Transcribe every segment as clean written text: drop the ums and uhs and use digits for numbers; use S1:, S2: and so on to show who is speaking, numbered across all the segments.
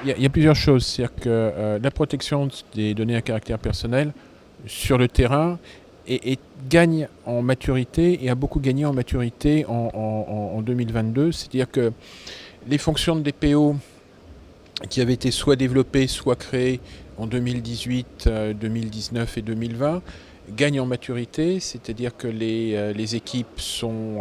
S1: Il y a plusieurs choses. C'est-à-dire que la protection des données à caractère personnel sur le terrain gagne en maturité et a beaucoup gagné en maturité en 2022. C'est-à-dire que les fonctions de DPO qui avaient été soit développées, soit créées en 2018, 2019 et 2020 gagnent en maturité, c'est-à-dire que les équipes sont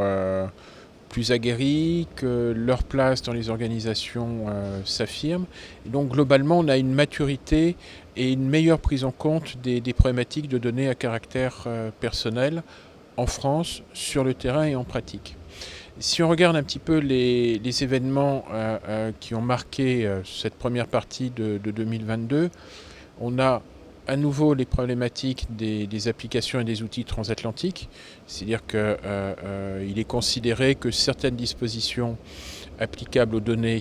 S1: plus aguerries, que leur place dans les organisations s'affirme. Et donc globalement, on a une maturité et une meilleure prise en compte des problématiques de données à caractère personnel en France, sur le terrain et en pratique. Si on regarde un petit peu les événements qui ont marqué cette première partie de 2022, on a à nouveau les problématiques des applications et des outils transatlantiques. C'est-à-dire qu'il est considéré que certaines dispositions applicables aux données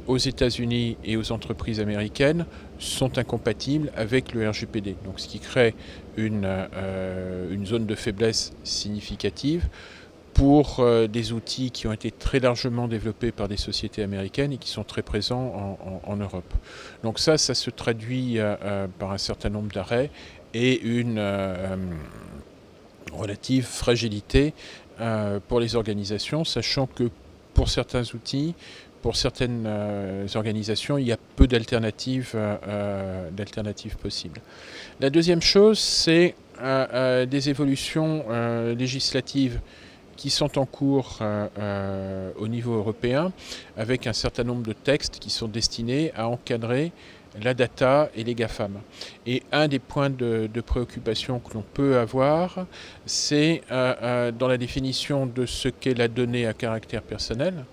S1: aux États-Unis et aux entreprises américaines sont incompatibles avec le RGPD. Donc, ce qui crée une zone de faiblesse significative pour des outils qui ont été très largement développés par des sociétés américaines et qui sont très présents en Europe. Donc ça se traduit par un certain nombre d'arrêts et une relative fragilité pour les organisations, sachant que pour certains outils, pour certaines organisations, il y a peu d'alternatives possibles. La deuxième chose, c'est des évolutions législatives qui sont en cours au niveau européen, avec un certain nombre de textes qui sont destinés à encadrer la data et les GAFAM. Et un des points de préoccupation que l'on peut avoir, c'est dans la définition de ce qu'est la donnée à caractère personnel,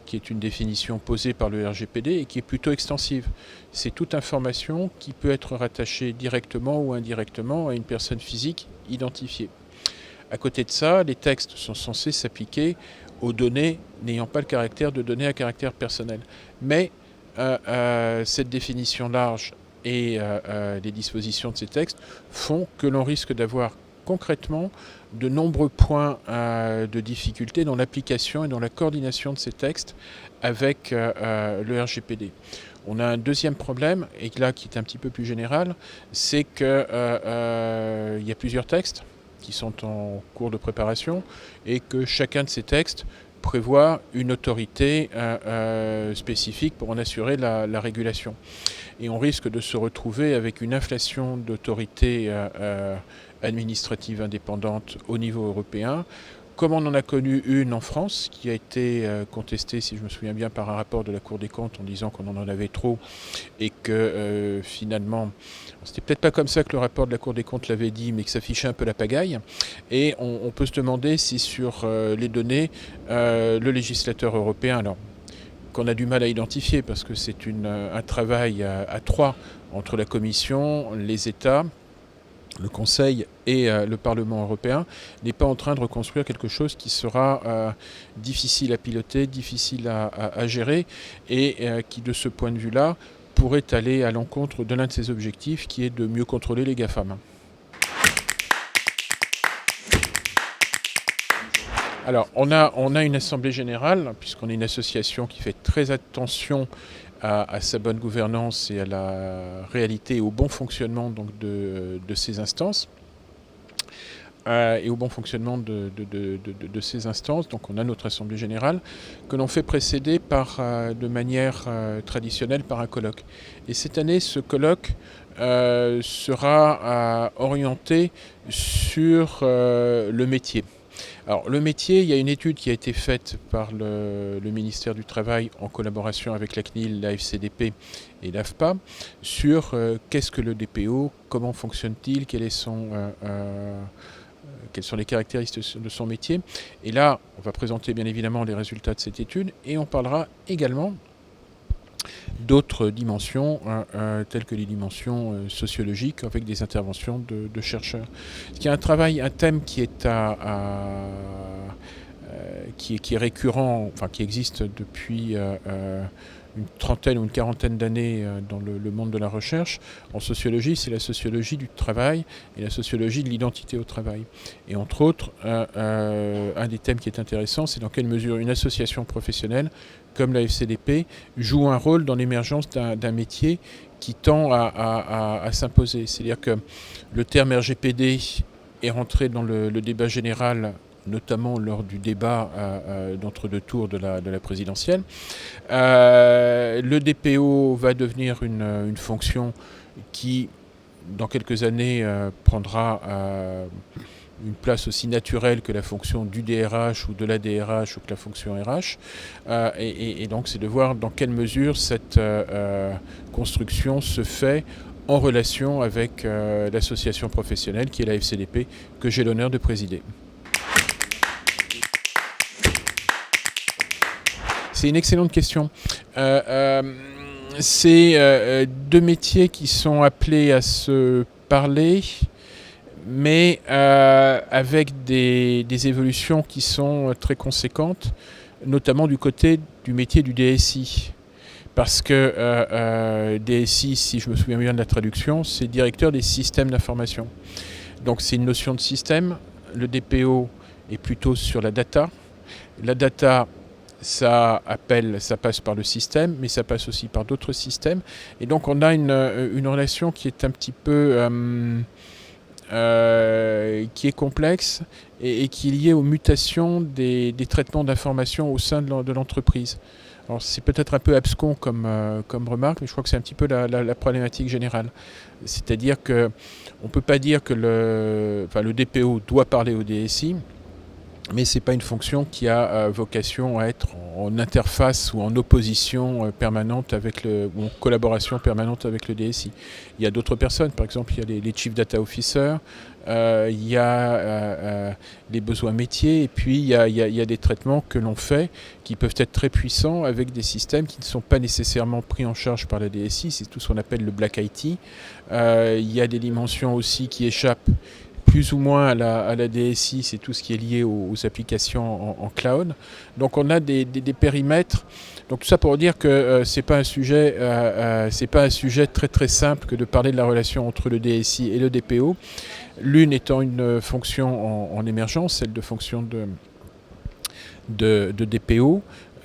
S1: qui est une définition posée par le RGPD et qui est plutôt extensive. C'est toute information qui peut être rattachée directement ou indirectement à une personne physique identifiée. À côté de ça, les textes sont censés s'appliquer aux données n'ayant pas le caractère de données à caractère personnel. Mais cette définition large et les dispositions de ces textes font que l'on risque d'avoir concrètement de nombreux points de difficulté dans l'application et dans la coordination de ces textes avec le RGPD. On a un deuxième problème, et là qui est un petit peu plus général, c'est qu'il y a plusieurs textes qui sont en cours de préparation et que chacun de ces textes prévoit une autorité spécifique pour en assurer la régulation. Et on risque de se retrouver avec une inflation d'autorités administratives indépendantes au niveau européen, comme on en a connu une en France, qui a été contestée, si je me souviens bien, par un rapport de la Cour des comptes en disant qu'on en avait trop et que finalement, c'était peut-être pas comme ça que le rapport de la Cour des comptes l'avait dit, mais que ça fichait un peu la pagaille. Et on peut se demander si sur les données, le législateur européen, alors qu'on a du mal à identifier parce que c'est un travail à trois entre la Commission, les États, le Conseil et le Parlement européen, n'est pas en train de reconstruire quelque chose qui sera difficile à piloter, difficile à gérer et qui, de ce point de vue-là, pourrait aller à l'encontre de l'un de ses objectifs qui est de mieux contrôler les GAFAM. Alors, on a une assemblée générale, puisqu'on est une association qui fait très attention à sa bonne gouvernance et à la réalité et au bon fonctionnement donc, de ces instances. Et au bon fonctionnement de ces instances. Donc on a notre assemblée générale que l'on fait précéder de manière traditionnelle par un colloque. Et cette année, ce colloque sera orienté sur le métier. Alors le métier, il y a une étude qui a été faite par le ministère du Travail en collaboration avec la CNIL, la FCDP et l'AFPA sur qu'est-ce que le DPO, comment fonctionne-t-il, quelles sont les caractéristiques de son métier. Et là, on va présenter bien évidemment les résultats de cette étude et on parlera également d'autres dimensions telles que les dimensions sociologiques avec des interventions de chercheurs. Il y a un thème qui est qui est récurrent, enfin qui existe depuis une trentaine ou une quarantaine d'années dans le monde de la recherche. En sociologie, c'est la sociologie du travail et la sociologie de l'identité au travail. Et entre autres, un des thèmes qui est intéressant, c'est dans quelle mesure une association professionnelle, comme la FCDP, joue un rôle dans l'émergence d'un métier qui tend à s'imposer. C'est-à-dire que le terme RGPD est rentré dans le débat général, notamment lors du débat d'entre-deux tours de la présidentielle. Le DPO va devenir une fonction qui, dans quelques années, prendra une place aussi naturelle que la fonction du DRH ou de la DRH ou que la fonction RH. Et donc c'est de voir dans quelle mesure cette construction se fait en relation avec l'association professionnelle qui est la FCDP, que j'ai l'honneur de présider. C'est une excellente question. C'est deux métiers qui sont appelés à se parler, mais avec des évolutions qui sont très conséquentes, notamment du côté du métier du DSI. Parce que DSI, si je me souviens bien de la traduction, c'est directeur des systèmes d'information. Donc c'est une notion de système. Le DPO est plutôt sur la data. La data, ça passe par le système, mais ça passe aussi par d'autres systèmes. Et donc on a une relation qui est un petit peu qui est complexe et qui est liée aux mutations des traitements d'information au sein de l'entreprise. Alors c'est peut-être un peu abscon comme remarque, mais je crois que c'est un petit peu la problématique générale. C'est-à-dire qu'on ne peut pas dire que le DPO doit parler au DSI, mais ce n'est pas une fonction qui a vocation à être en interface ou en opposition permanente ou en collaboration permanente avec le DSI. Il y a d'autres personnes, par exemple, il y a les Chief Data Officers, il y a les besoins métiers, et puis il y a des traitements que l'on fait qui peuvent être très puissants avec des systèmes qui ne sont pas nécessairement pris en charge par la DSI, c'est tout ce qu'on appelle le Black IT. Il y a des dimensions aussi qui échappent plus ou moins à la DSI, c'est tout ce qui est lié aux applications en cloud. Donc on a des périmètres. Donc tout ça pour dire que c'est pas un sujet très très simple que de parler de la relation entre le DSI et le DPO. L'une étant une fonction en émergence, celle de fonction de DPO,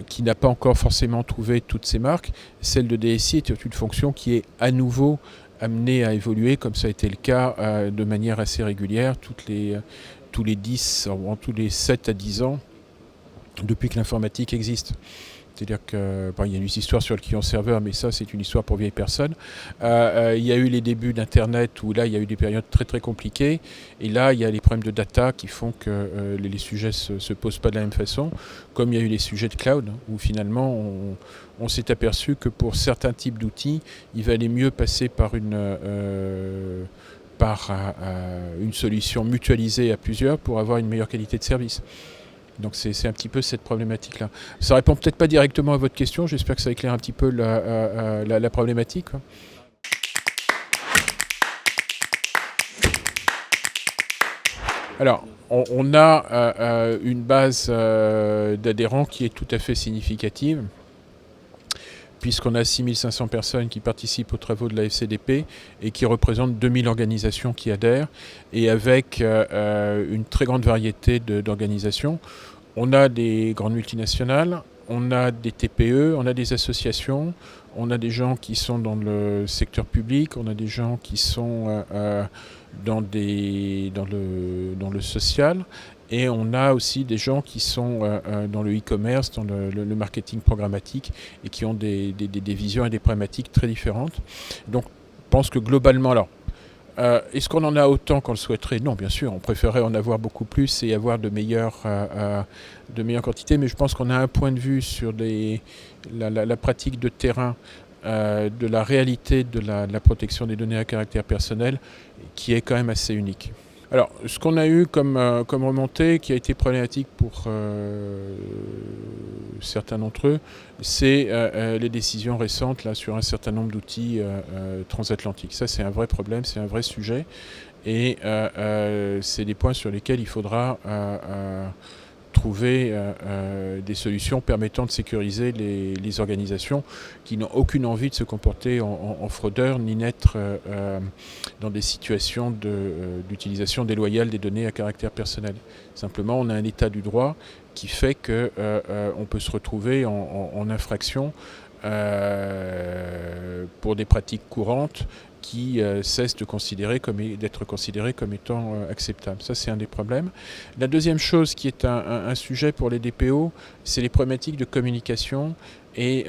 S1: qui n'a pas encore forcément trouvé toutes ses marques. Celle de DSI est une fonction qui est à nouveau amené à évoluer, comme ça a été le cas de manière assez régulière, tous les 10, tous les 7 à 10 ans, depuis que l'informatique existe. C'est-à-dire qu'il y a une histoire sur le client-serveur, mais ça, c'est une histoire pour vieilles personnes. Il y a eu les débuts d'Internet, où là, il y a eu des périodes très, très compliquées. Et là, il y a les problèmes de data qui font que les sujets ne se posent pas de la même façon, comme il y a eu les sujets de cloud, où finalement, on s'est aperçu que pour certains types d'outils, il valait mieux passer par une solution mutualisée à plusieurs pour avoir une meilleure qualité de service. Donc c'est un petit peu cette problématique-là. Ça répond peut-être pas directement à votre question, j'espère que ça éclaire un petit peu la problématique, quoi. Alors, on a une base d'adhérents qui est tout à fait significative, puisqu'on a 6500 personnes qui participent aux travaux de la FCDP et qui représentent 2000 organisations qui adhèrent, et avec une très grande variété d'organisations. On a des grandes multinationales, on a des TPE, on a des associations, on a des gens qui sont dans le secteur public, on a des gens qui sont dans le social, et on a aussi des gens qui sont dans le e-commerce, dans le marketing programmatique, et qui ont des visions et des problématiques très différentes. Donc je pense que globalement, alors, est-ce qu'on en a autant qu'on le souhaiterait? Non, bien sûr, on préférerait en avoir beaucoup plus et avoir de meilleures quantités, mais je pense qu'on a un point de vue sur la pratique de terrain, de la réalité de la protection des données à caractère personnel, qui est quand même assez unique. Alors, ce qu'on a eu comme remontée, qui a été problématique pour certains d'entre eux, c'est les décisions récentes là, sur un certain nombre d'outils transatlantiques. Ça, c'est un vrai problème, c'est un vrai sujet, et c'est des points sur lesquels il faudra trouver des solutions permettant de sécuriser les organisations qui n'ont aucune envie de se comporter en fraudeurs ni n'être dans des situations d'utilisation déloyale des données à caractère personnel. Simplement, on a un état du droit qui fait qu'on peut se retrouver en infraction pour des pratiques courantes qui cessent d'être considérées comme étant acceptables. Ça, c'est un des problèmes. La deuxième chose qui est un sujet pour les DPO, c'est les problématiques de communication et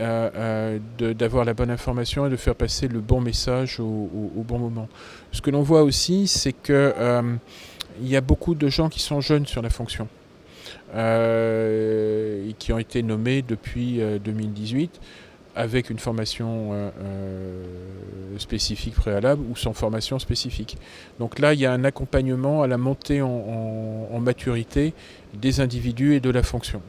S1: d'avoir la bonne information et de faire passer le bon message au bon moment. Ce que l'on voit aussi, c'est qu'il y a beaucoup de gens qui sont jeunes sur la fonction. Et qui ont été nommés depuis 2018 avec une formation spécifique préalable ou sans formation spécifique. Donc là, il y a un accompagnement à la montée en maturité des individus et de la fonction.